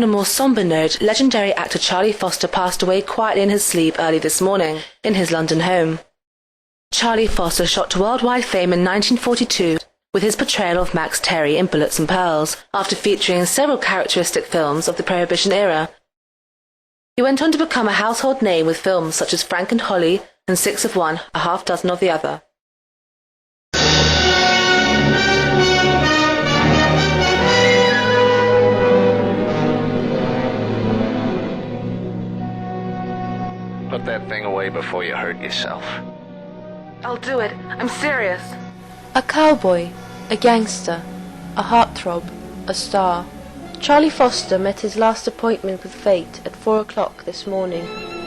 On a more sombre note, legendary actor Charlie Foster passed away quietly in his sleep early this morning, in his London home. Charlie Foster shot to worldwide fame in 1942 with his portrayal of Max Terry in Bullets and Pearls, after featuring in several characteristic films of the Prohibition era. He went on to become a household name with films such as Frank and Holly and 6 of One, a half dozen of the other. Put that thing away before you hurt yourself. I'll do it. I'm serious. A cowboy, a gangster, a heartthrob, a star. Charlie Foster met his last appointment with fate at 4 o'clock this morning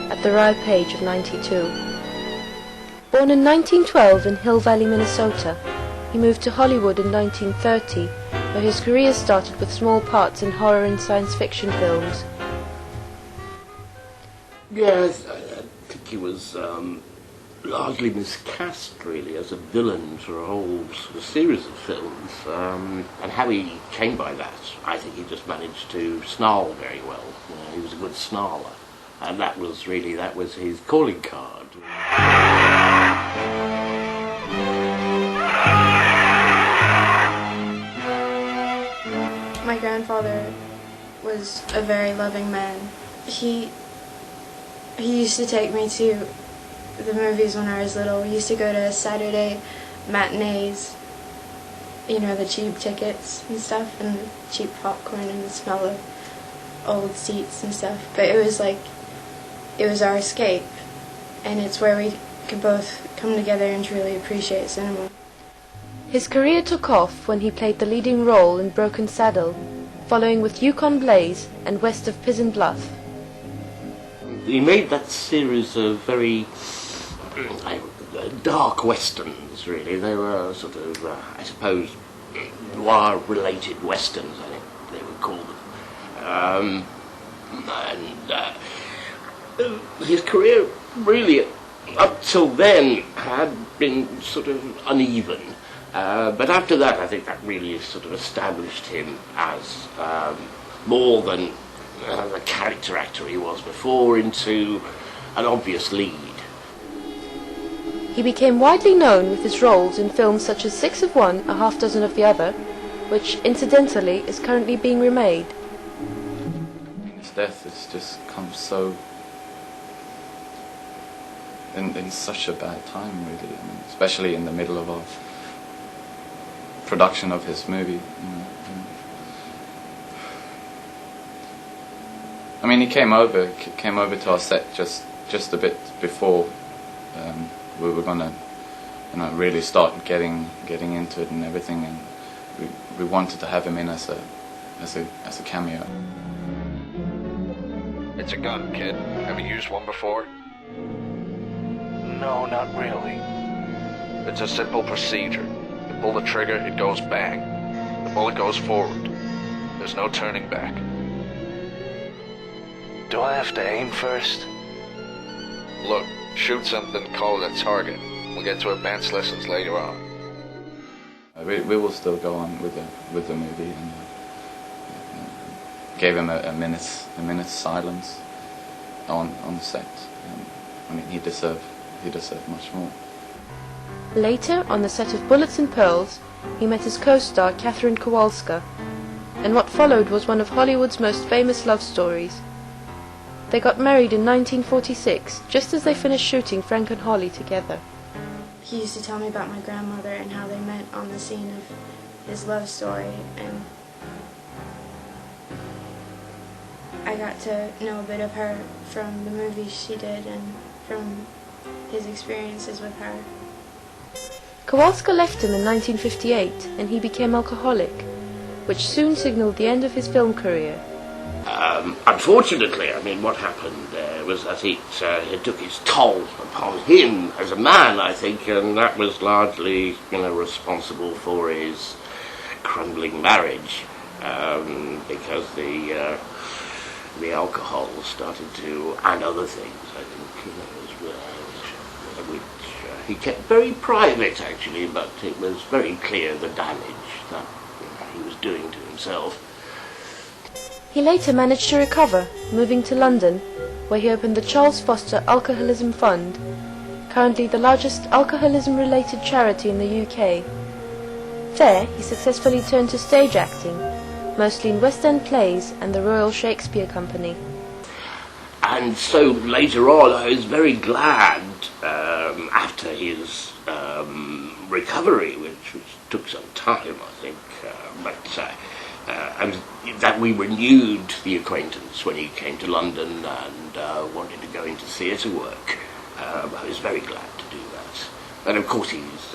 at the ripe age of 92. Born in 1912 in Hill Valley, Minnesota, he moved to Hollywood in 1930, where his career started with small parts in horror and science fiction films. Yes, I think he was largely miscast, really, as a villain for a whole series of films. And how he came by that, I think he just managed to snarl very well. You know, he was a good snarler, and that was his calling card. My grandfather was a very loving man. He used to take me to the movies when I was little. We used to go to Saturday matinees, you know, the cheap tickets and stuff, and the cheap popcorn and the smell of old seats and stuff. But it was our escape, and it's where we could both come together and truly appreciate cinema. His career took off when he played the leading role in Broken Saddle, following with Yukon Blaze and West of Pizen Bluff. He made that series of very dark westerns, really. They were sort of, I suppose, noir-related westerns, I think they would call them. His career, really, up till then, had been sort of uneven. But after that, I think that really sort of established him as more than the character actor he was before, into an obvious lead. He became widely known with his roles in films such as 6 of One, a half dozen of the other, which, incidentally, is currently being remade. His death has just come so in such a bad time, really. I mean, especially in the middle of our production of his movie. You know. I mean, he came over to our set just a bit before we were gonna, you know, really start getting into it and everything, and we wanted to have him in as a cameo. It's a gun, kid. Have you used one before? No, not really. It's a simple procedure. You pull the trigger, it goes bang. The bullet goes forward. There's no turning back. Do I have to aim first? Look, shoot something, call it a target. We'll get to advanced lessons later on. We will still go on with the movie, and gave him a minute's silence on the set. I mean, he deserved much more. Later, on the set of Bullets and Pearls, he met his co-star Catherine Kowalska, and what followed was one of Hollywood's most famous love stories. They got married in 1946, just as they finished shooting Frank and Holly together. He used to tell me about my grandmother and how they met on the scene of his love story, and I got to know a bit of her from the movies she did and from his experiences with her. Kowalska left him in 1958, and he became alcoholic, which soon signaled the end of his film career. Unfortunately, I mean, what happened was that it took its toll upon him as a man, I think, and that was largely, you know, responsible for his crumbling marriage, because the alcohol started to, and other things, I think, you know, which he kept very private, actually, but it was very clear the damage that, you know, he was doing to himself. He later managed to recover, moving to London, where he opened the Charles Foster Alcoholism Fund, currently the largest alcoholism-related charity in the UK. There, he successfully turned to stage acting, mostly in West End plays and the Royal Shakespeare Company. And so later on, I was very glad, after his recovery, which took some time, I think, that we renewed the acquaintance when he came to London and wanted to go into theatre work. I was very glad to do that. And of course he's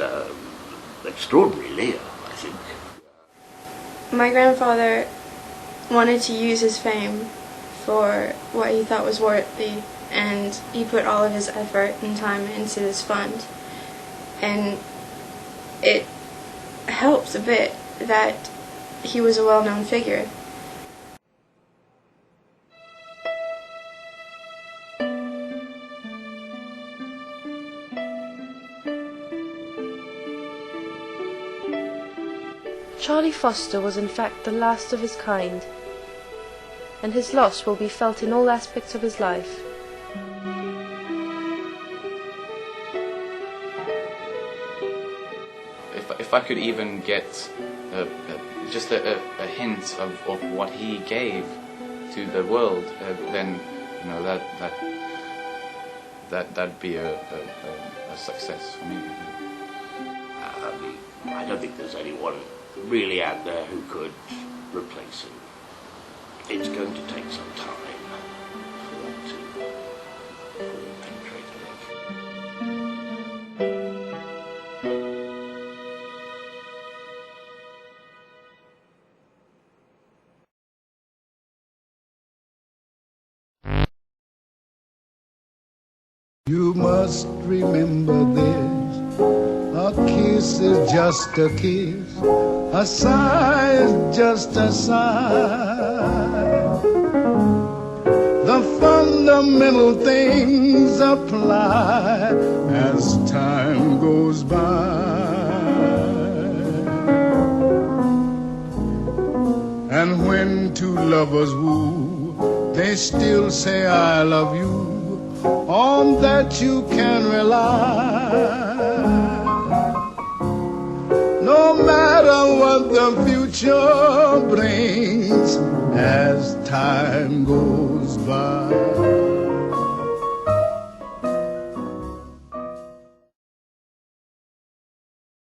extraordinary Leo, I think. My grandfather wanted to use his fame for what he thought was worthy, and he put all of his effort and time into this fund. And it helped a bit that he was a well-known figure. Charlie Foster was in fact the last of his kind, and his loss will be felt in all aspects of his life. If I could even get just a hint of what he gave to the world, then that'd be a success for me. I don't think there's anyone really out there who could replace him. It's going to take some time for that to fully penetrate, I think. You must remember this, a kiss is just a kiss, a sigh is just a sigh. The fundamental things apply as time goes by. And when two lovers woo, they still say I love you. On that you can rely. No matter what the future brings as time goes by.